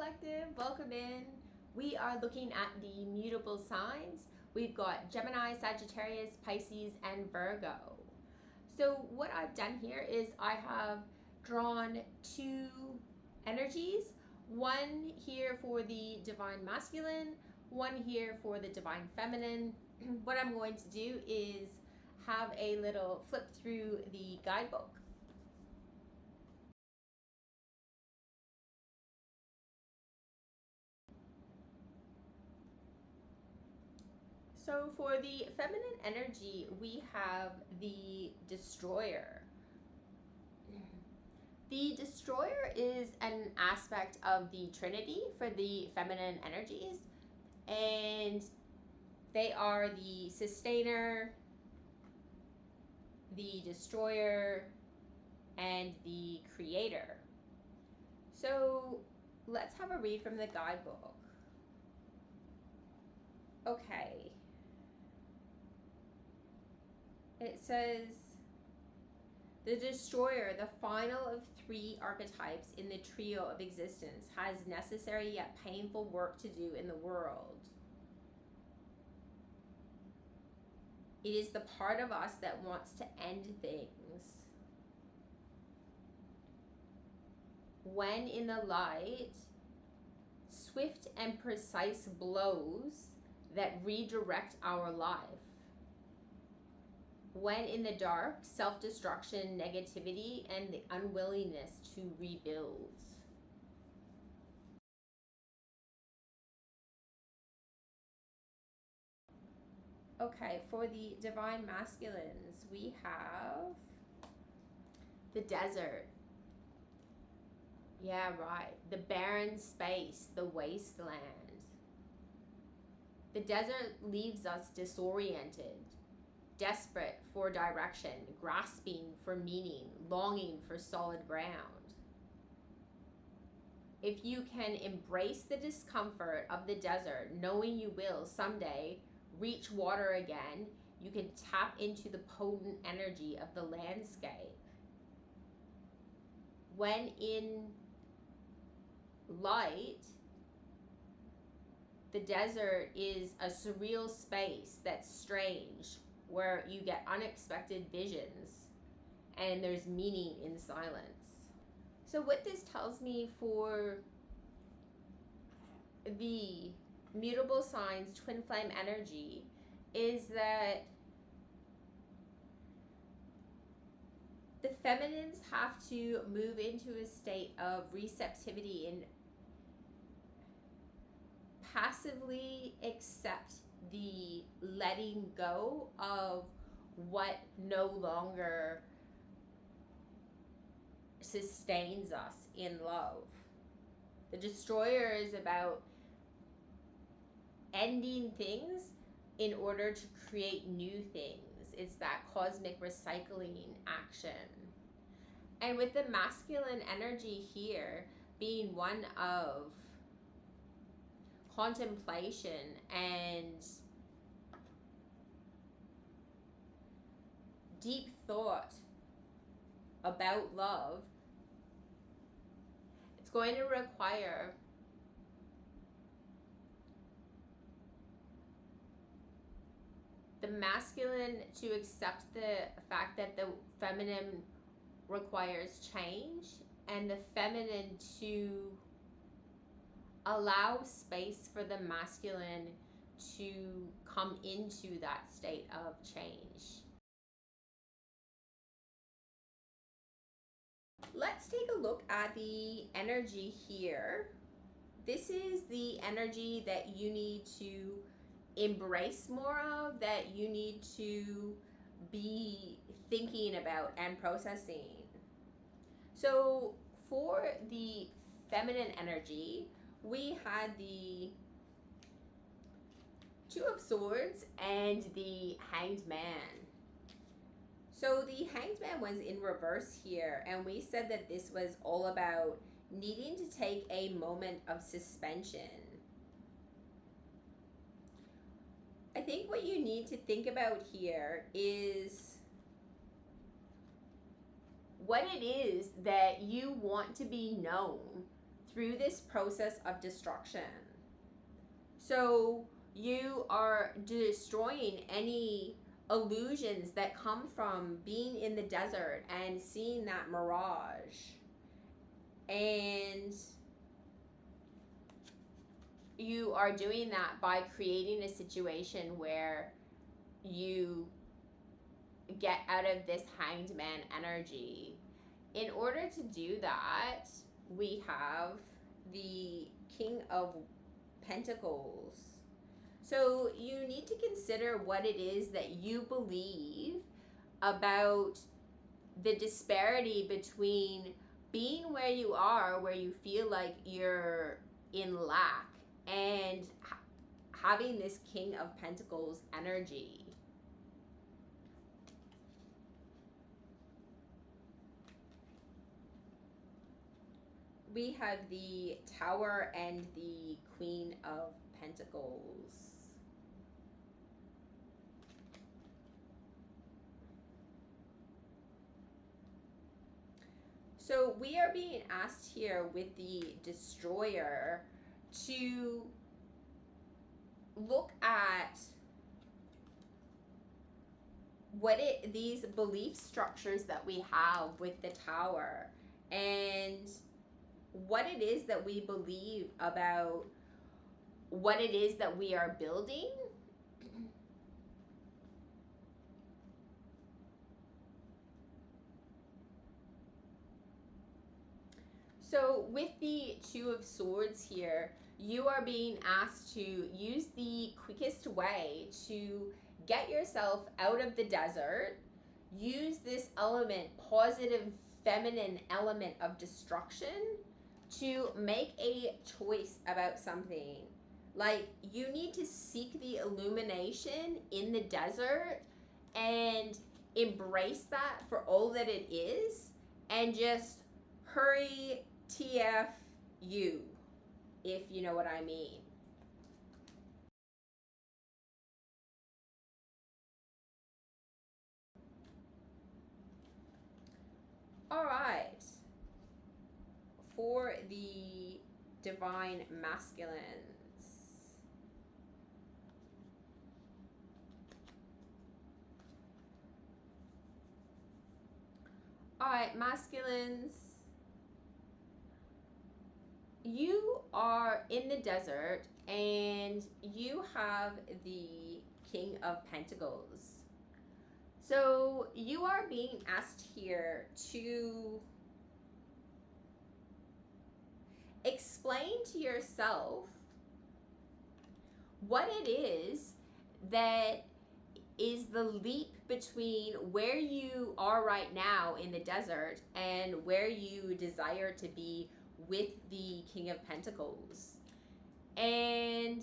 Collective, welcome in. We are looking at the mutable signs. We've got Gemini, Sagittarius, Pisces, and Virgo. So what I've done here is I have drawn two energies, one here for the divine masculine, one here for the divine feminine. What I'm going to do is have a little flip through the guidebook. So for the feminine energy, we have the destroyer. The destroyer is an aspect of the Trinity for the feminine energies, and they are the sustainer, the destroyer, and the creator. So let's have a read from the guidebook. Okay. It says, the destroyer, the final of three archetypes in the trio of existence, has necessary yet painful work to do in the world. It is the part of us that wants to end things. When in the light, swift and precise blows that redirect our life. When in the dark, self-destruction, negativity, and the unwillingness to rebuild. Okay, for the divine masculines, we have the desert. Yeah, right. The barren space, the wasteland. The desert leaves us disoriented, desperate for direction, grasping for meaning, longing for solid ground. If you can embrace the discomfort of the desert, knowing you will someday reach water again, you can tap into the potent energy of the landscape. When in light, the desert is a surreal space that's strange, where you get unexpected visions and there's meaning in silence. So what this tells me for the mutable signs twin flame energy is that the feminines have to move into a state of receptivity and passively accept the letting go of what no longer sustains us in love. The destroyer is about ending things in order to create new things. It's that cosmic recycling action. And with the masculine energy here being one of contemplation and deep thought about love, it's going to require the masculine to accept the fact that the feminine requires change, and the feminine to allow space for the masculine to come into that state of change. Let's take a look at the energy here. This is the energy that you need to embrace more of, that you need to be thinking about and processing. So for the feminine energy, we had the Two of Swords and the Hanged Man. So the Hanged Man was in reverse here, and we said that this was all about needing to take a moment of suspension. I think what you need to think about here is what it is that you want to be known through this process of destruction. So you are destroying any illusions that come from being in the desert and seeing that mirage. And you are doing that by creating a situation where you get out of this hanged man energy. In order to do that, we have the King of Pentacles. So you need to consider what it is that you believe about the disparity between being where you are, where you feel like you're in lack, and having this King of Pentacles energy. We have the Tower and the Queen of Pentacles. So we are being asked here with the Destroyer to look at these belief structures that we have with the Tower, and what it is that we believe about what it is that we are building. So with the Two of Swords here, you are being asked to use the quickest way to get yourself out of the desert. Use this element, positive feminine element of destruction, to make a choice about something. Like, you need to seek the illumination in the desert and embrace that for all that it is, and just hurry TFU, if you know what I mean. All right. For the divine masculines. All right, masculines. You are in the desert and you have the King of Pentacles. So you are being asked here to explain to yourself what it is that is the leap between where you are right now in the desert and where you desire to be with the King of Pentacles. And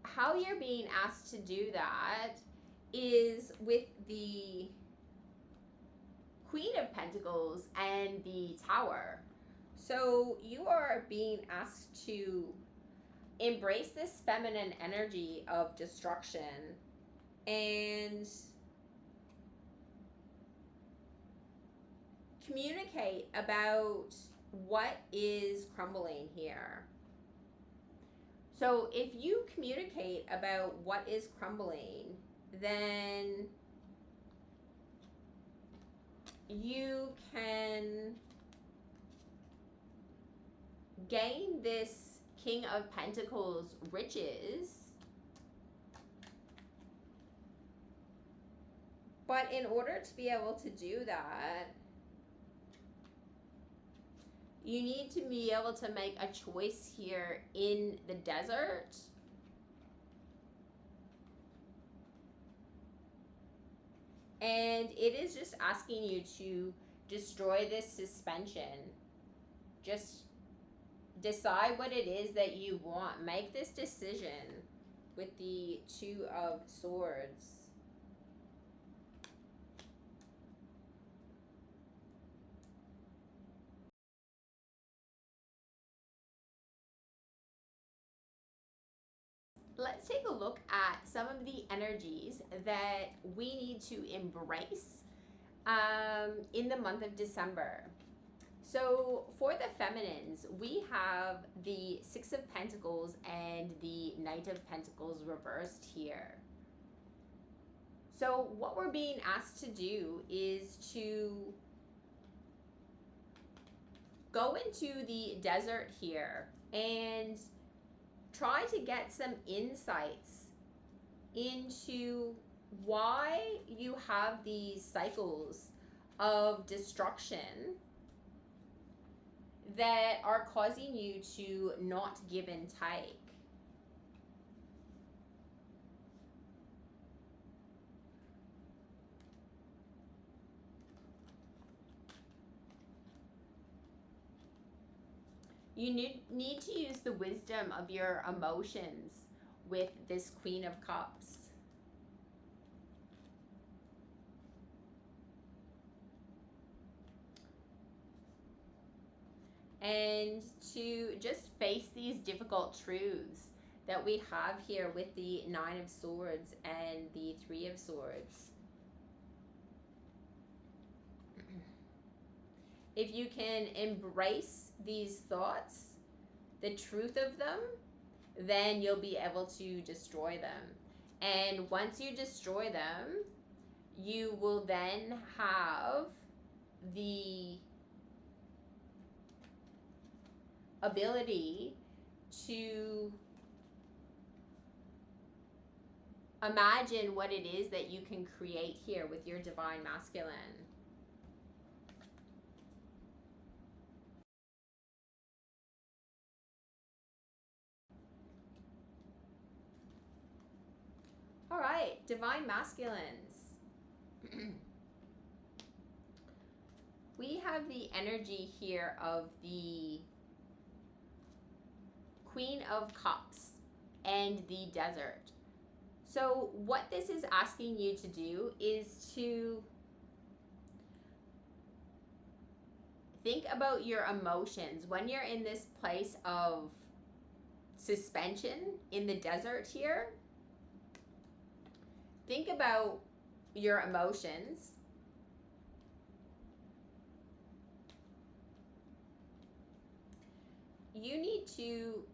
how you're being asked to do that is with the Queen of Pentacles and the Tower. So you are being asked to embrace this feminine energy of destruction and communicate about what is crumbling here. So if you communicate about what is crumbling, then you can gain this King of Pentacles riches. But in order to be able to do that, you need to be able to make a choice here in the desert. And it is just asking you to destroy this suspension. Just decide what it is that you want. Make this decision with the Two of Swords. Let's take a look at some of the energies that we need to embrace in the month of December. So for the feminines, we have the Six of Pentacles and the Knight of Pentacles reversed here. So what we're being asked to do is to go into the desert here and try to get some insights into why you have these cycles of destruction that are causing you to not give and take. You need to use the wisdom of your emotions with this Queen of Cups. And to just face these difficult truths that we have here with the Nine of Swords and the Three of Swords. If you can embrace these thoughts, the truth of them, then you'll be able to destroy them. And once you destroy them, you will then have the ability to imagine what it is that you can create here with your divine masculine. All right, divine masculines. We have the energy here of the Queen of Cups and the desert. So what this is asking you to do is to think about your emotions when you're in this place of suspension in the desert here. Think about your emotions. You need to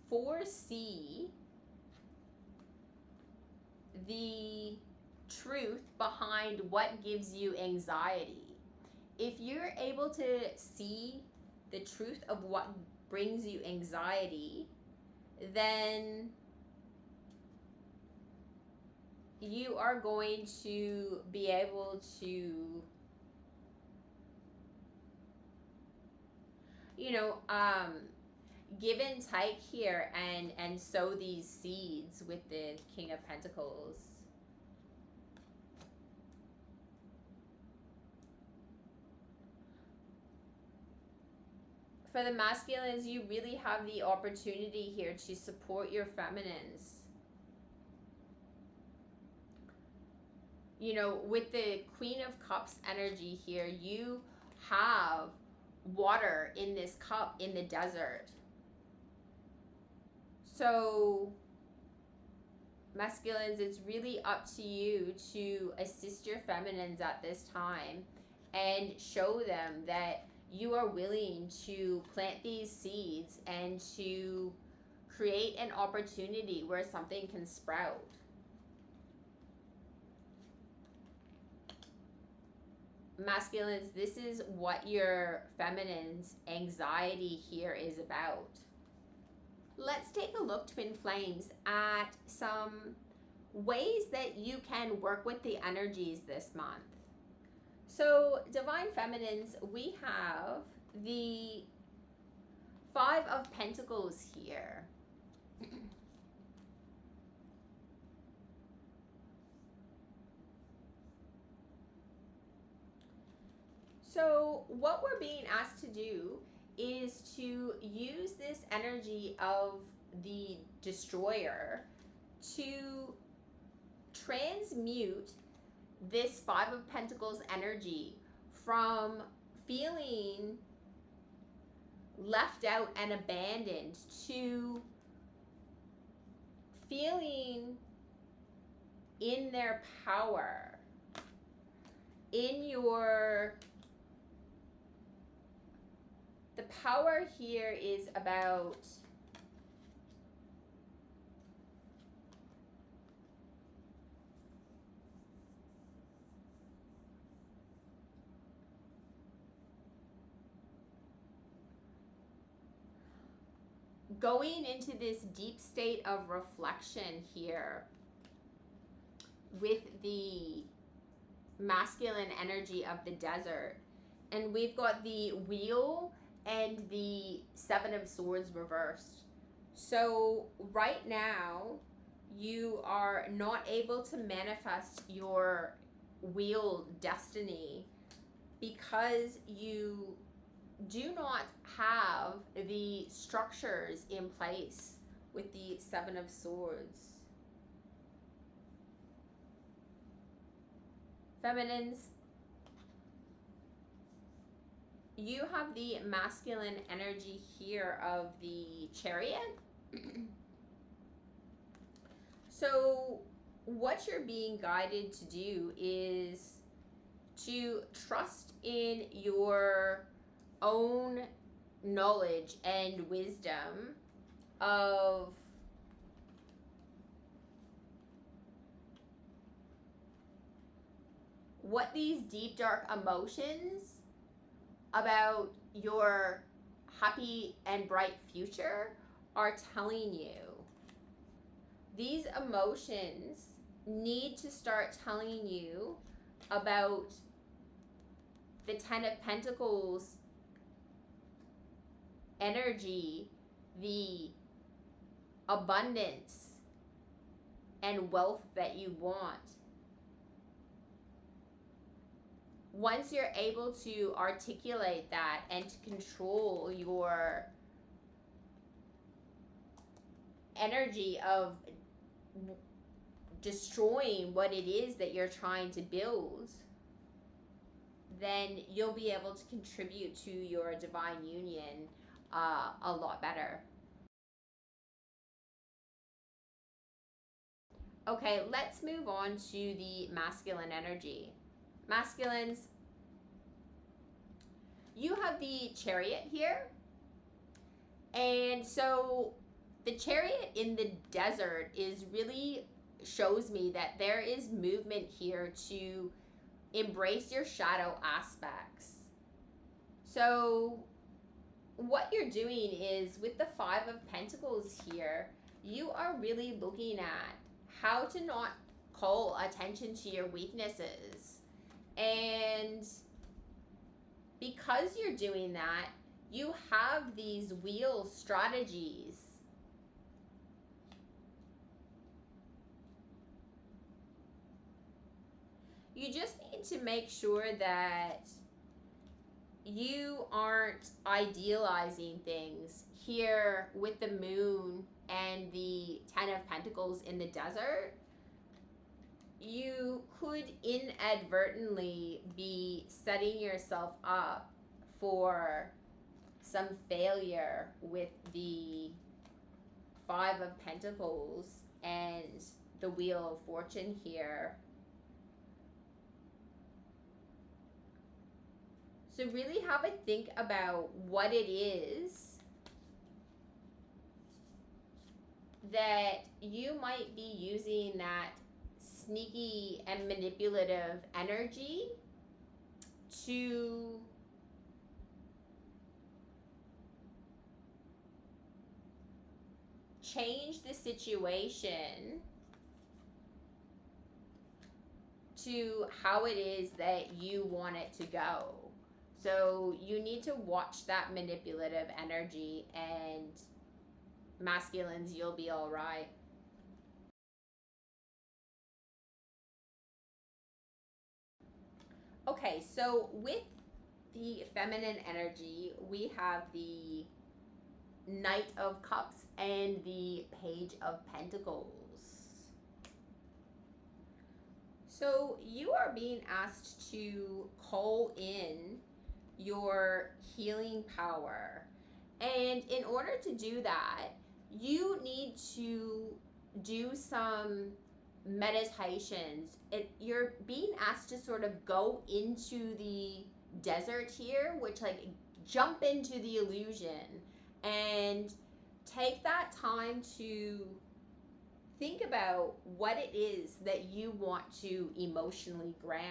foresee the truth behind what gives you anxiety. If you're able to see the truth of what brings you anxiety, then you are going to be able to, give and take here and sow these seeds with the King of Pentacles. For the masculines, you really have the opportunity here to support your feminines. With the Queen of Cups energy here, you have water in this cup in the desert. So masculines, it's really up to you to assist your feminines at this time and show them that you are willing to plant these seeds and to create an opportunity where something can sprout. Masculines, this is what your feminine's anxiety here is about. Let's take a look, Twin Flames, at some ways that you can work with the energies this month. So, Divine Feminines, we have the Five of Pentacles here. So what we're being asked to do is to use this energy of the destroyer to transmute this Five of Pentacles energy from feeling left out and abandoned to feeling in their power, in your power here is about going into this deep state of reflection here with the masculine energy of the desert. And we've got the wheel and the Seven of Swords reversed. So right now, you are not able to manifest your wheel destiny because you do not have the structures in place with the Seven of Swords. Feminines, you have the masculine energy here of the Chariot. So what you're being guided to do is to trust in your own knowledge and wisdom of what these deep dark emotions about your happy and bright future are telling you. These emotions need to start telling you about the Ten of Pentacles energy, the abundance and wealth that you want. Once you're able to articulate that and to control your energy of destroying what it is that you're trying to build, then you'll be able to contribute to your divine union a lot better. Okay, let's move on to the masculine energy. Masculines, you have the Chariot here. And so the Chariot in the desert is really shows me that there is movement here to embrace your shadow aspects. So what you're doing is with the Five of Pentacles here, you are really looking at how to not call attention to your weaknesses. And because you're doing that, you have these wheel strategies. You just need to make sure that you aren't idealizing things here with the moon and the Ten of Pentacles in the desert. You could inadvertently be setting yourself up for some failure with the Five of Pentacles and the Wheel of Fortune here. So really have a think about what it is that you might be using that sneaky and manipulative energy to change the situation to how it is that you want it to go. So you need to watch that manipulative energy, and masculines, you'll be all right. Okay, so with the feminine energy, we have the Knight of Cups and the Page of Pentacles. So you are being asked to call in your healing power. And in order to do that, you need to do some meditations. You're being asked to sort of go into the desert here, which like jump into the illusion and take that time to think about what it is that you want to emotionally ground.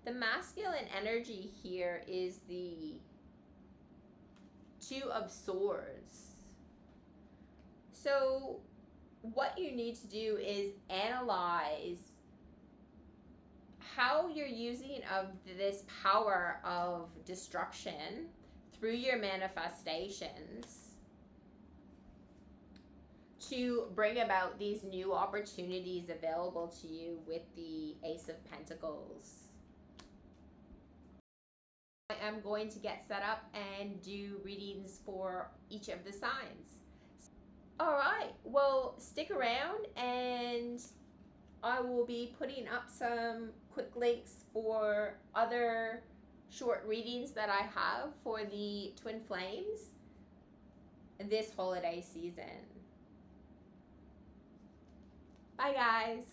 The masculine energy here is the Two of Swords. So what you need to do is analyze how you're using of this power of destruction through your manifestations to bring about these new opportunities available to you with the Ace of Pentacles. I am going to get set up and do readings for each of the signs. All right, well, stick around and I will be putting up some quick links for other short readings that I have for the Twin Flames this holiday season. Bye, guys.